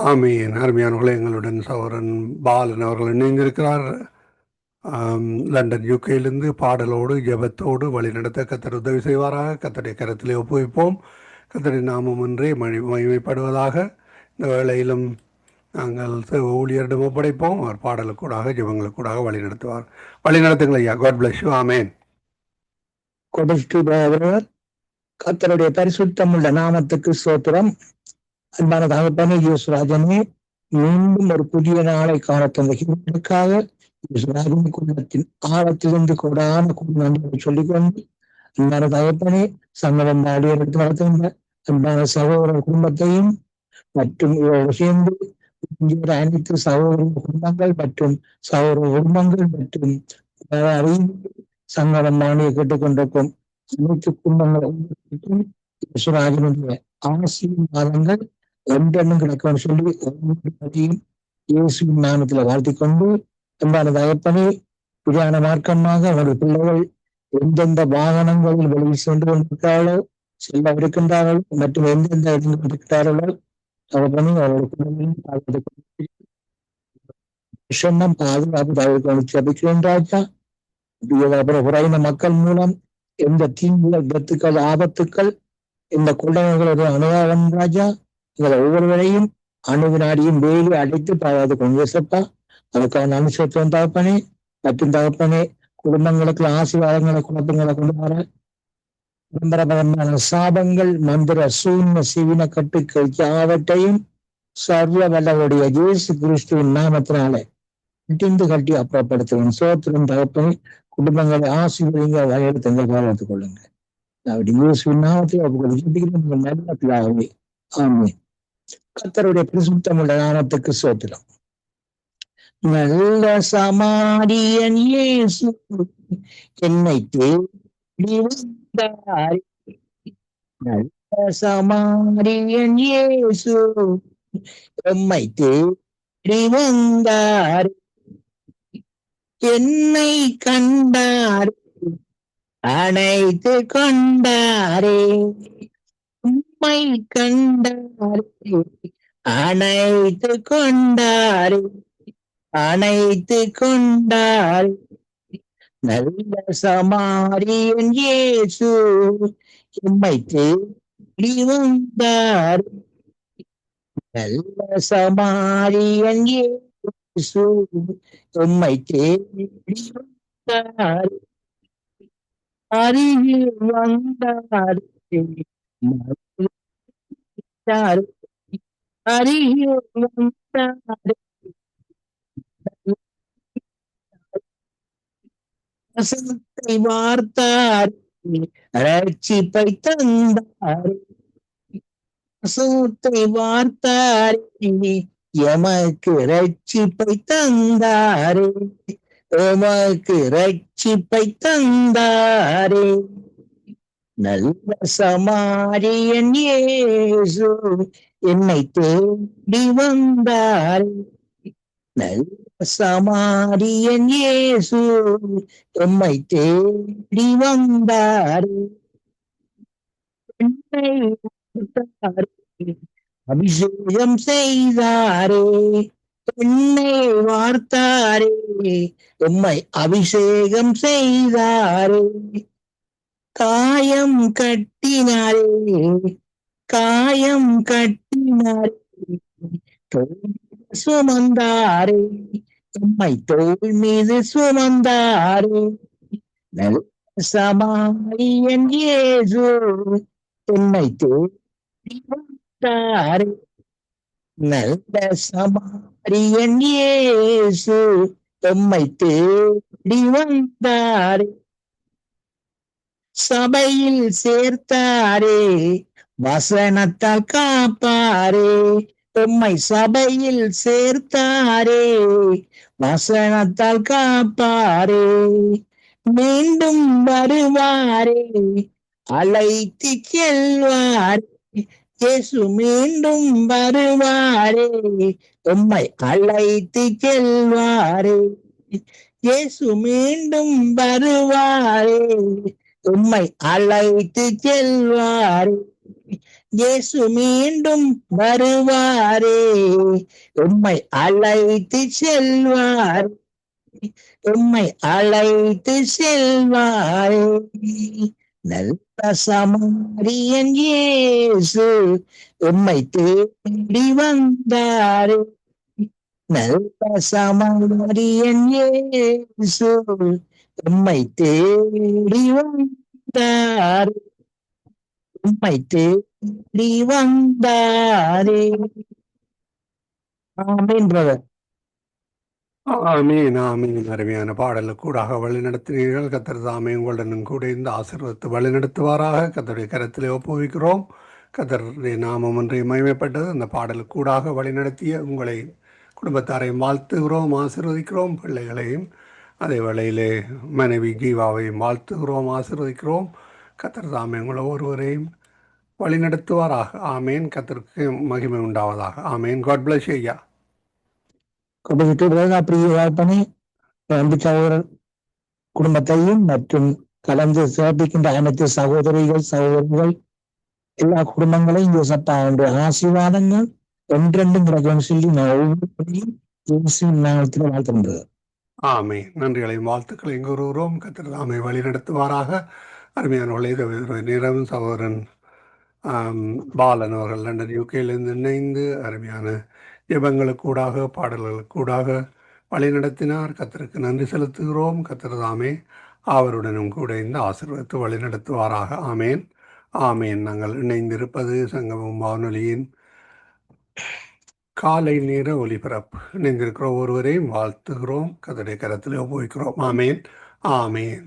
ஆமீன். அருமையானவர்களே, எங்களுடன் சகோதரன் பாலன் அவர்கள் இணைந்திருக்கிறார். லண்டன் யூகேயிலிருந்து பாடலோடு ஜெபத்தோடு வழிநடத்த கர்த்தர் உதவி செய்வாராக. கர்த்தருடைய கரத்திலே ஒப்புவிப்போம். கர்த்தருடைய நாமம் ஒன்றே மகிமைப்படுவதாக. இந்த வேளையிலும் நாங்கள் ஊழியரிடம் ஒப்படைப்போம். அவர் பாடலுக்கூடாக ஜெபங்களுக்கூடாக வழி நடத்துவார். வழி நடத்துங்கள் ஐயா. God bless you. ஆமேன். கர்த்தருடைய பரிசுத்தமுள்ள நாமத்துக்கு ஸ்தோத்திரம். அன்பான தகப்பனே யேசுராஜனே, மீண்டும் ஒரு புதிய நாளை காண தந்ததற்காக யேசுராஜன் குடும்பத்தின் ஆழத்திலிருந்து கூடான நன்றியை சொல்லிக்கொண்டு, அன்பான தகப்பனே, சங்கடம் எடுத்து நடத்துகின்ற அன்பான சகோதர குடும்பத்தையும் மற்றும் சேர்ந்து அனைத்து சகோதர குடும்பங்கள் மற்றும் சகோதர குடும்பங்கள் மற்றும் சங்கடம் நாணியை கேட்டுக்கொண்டிருக்கும் அனைத்து குடும்பங்களுக்கும் யேசுராஜனுடைய ஆசீர்வாதங்கள் என்றென்னும் கிடைக்கும் சொல்லி இயேசுவின் நாமத்தில் வாழ்த்திக் கொண்டு, அன்பான தகப்பனே, புதியான மார்க்கமாக அவருடைய பிள்ளைகள் எந்தெந்த வாகனங்களில் வெளியில் சென்று கொண்டிருக்கிறார்களோ, செல்லவிருக்கின்றார்களோ மற்றும் எந்தெந்த இடங்கள் இருக்கிறார்களோ தகப்பனே அவருடைய பிள்ளைகளையும் பாதுகாப்பு ஜபிக்கிறேன் ராஜா. குறைந்த மக்கள் மூலம் எந்த தீங்குகள், விபத்துக்கள், ஆபத்துக்கள், இந்த கொள்ளைகளுடைய அனுபவம் ராஜா, எங்களை ஒவ்வொருவரையும் அணுவினாடியும் வேலி அடைத்து பாராது கொண்டப்பா. அதுக்கான அனுசரித்தம் தகப்பனே மற்றும் தகப்பனே, குடும்பங்களுக்கு ஆசீர்வாதங்களை குழப்பங்களை கொண்டு வர பரம்பரமான சாபங்கள், மந்திர சூன்ய சிவின கட்டுக்கள் யாவற்றையும் சர்வ வல்லவருடைய இயேசு கிறிஸ்துவின் நாமத்தினாலே கட்டிந்து கட்டி அப்புறப்படுத்துவேன். சோத்திரம் தகப்பனே, குடும்பங்களை ஆசீர்வதிங்க, வகையெடுத்து பாராட்டுக் கொள்ளுங்க. அப்படி இயேசுவின் நாமத்தை நல்ல பிள்ளாகவே ஆமென். கர்த்தருடைய பரிசுத்தமுள்ள நாமத்துக்கு ஸ்தோத்திரம். நல்ல சமாரியன் இயேசு என்னை தேடி வந்தார். நல்ல சமாரியன் இயேசு எம்மை தேடி வந்தார். என்னை கண்டார், அணைத்து கொண்டாரே. உம்மை கண்டாரே, அணைத்து கொண்டாரே, அணைத்து கொண்டாரே. நல்ல சமாரியன் இயேசு எம்மை தேடி வந்தார். நல்ல சமாரியன் இயேசு எம்மை தேடி வந்தார். அருகில் வந்தார், அருகில் வந்தார். வசனத்தை வார்த்தார், ரட்சிப்பை தந்தார். வசனத்தை வார்த்தார், எமக்கு ரட்சிப்பை தந்தாரே. எமக்கு ரட்சிப்பை தந்தாரே. நல்ல சமாரியன் இயேசு என்னை தேடி வந்தாரே. நல்ல சமாரியன் இயேசு எம்மை தேடி வந்தாரே. என்னை அபிஷேகம் செய்தாரே. என்னை வார்த்தாரே, எம்மை அபிஷேகம் செய்தாரே. காயம் கட்டினாரே, காயம் கட்டினாரே. சுமந்தாரே, எம்மை தோள் மீது சுமந்தாரே. நல்ல சமாரியன் இயேசு என்னை தேடி வந்தாரே. நல்ல சமாரியன் இயேசு எம்மை தேடி வந்தாரே. சபையில் சேர்த்தாரே, வசனத்தால் காப்பாரே. எம்மை சபையில் சேர்த்தாரே, வசனத்தால் காப்பாரே. மீண்டும் வருவாரே, அழைத்து செல்வாரே. இயேசு மீண்டும் வருவாரே, எம்மை அழைத்து செல்வாரே. இயேசு மீண்டும் வருவாரே, உம்மை அழைத்து செல்வாரே. இயேசு மீண்டும் வருவாரே, உம்மை அழைத்து செல்வார், உம்மை அழைத்து செல்வாரே. நல்ல சமாரியன் இயேசு உம்மை தேடி வந்தாரே. நல்ல சமாரியன் இயேசு உம்மை தேடி வந்தாரே, உம்மை தேடி வந்தாரே. ஆமென் பிரதர். ஆமீன் ஆமீன். அருமையான பாடலுக்கூடாக வழிநடத்தினீர்கள். கத்தர் தாமே உங்களுடனும் கூட இந்த ஆசீர்வாதத்தை வழிநடத்துவாராக. கத்தருடைய கரத்திலே ஒப்புவிக்கிறோம். கத்தருடைய நாமம் ஒன்றை மகிமைப்பட்டது. அந்த பாடலுக்கூடாக வழிநடத்திய உங்களை குடும்பத்தாரையும் வாழ்த்துகிறோம், ஆசீர்வதிக்கிறோம். பிள்ளைகளையும் அதே வேளையிலே மனைவி ஜீவாவையும் வாழ்த்துகிறோம், ஆசீர்வதிக்கிறோம். கத்தர் தாமே உங்களை ஒருவரையும் வழிநடத்துவாராக. ஆமேன். கத்தருக்கு மகிமை உண்டாவதாக. ஆமேன். காட் பிளஸ் ஐயா. கொடுத்துட்டு பிரதர் அப்படியே பண்ணி அன்பு சகோதரர் குடும்பத்தையும் மற்றும் கலந்து சிறப்பிக்கின்ற அனைத்து சகோதரிகள் சகோதரர்கள் எல்லா குடும்பங்களையும் யோசப்பாவுடைய ஆசீர்வாதங்கள் என்றென்றும் கிடைக்கும் சொல்லி நான் ஒவ்வொருவரையும் இயேசுவின் நாமத்தில் வாழ்த்துகின்றது. ஆமே. நன்றிகளையும் வாழ்த்துக்களையும் கூறுகிறோம். கத்தர் தாமே வழி நடத்துவாராக. அருமையான நிறவும் சகோதரன் பாலன் அவர்கள் லண்டன் யூகேயிலிருந்து இணைந்து அருமையான ஜெபங்களுக்கூடாக பாடல்களுக்கூடாக வழி நடத்தினார். கத்தருக்கு நன்றி செலுத்துகிறோம். கத்தர் தாமே அவருடனும் கூட இந்த ஆசீர்வாதத்தை வழி நடத்துவாராக. ஆமேன் ஆமேன். நாங்கள் இணைந்திருப்பது சங்கமம் வானொலியின் காலை நேர ஒலிபரப்பு. இணைந்திருக்கிற ஒருவரையும் வாழ்த்துகிறோம். கத்தருடைய கரத்தில் ஒப்புவிக்கிறோம். ஆமேன் ஆமேன்.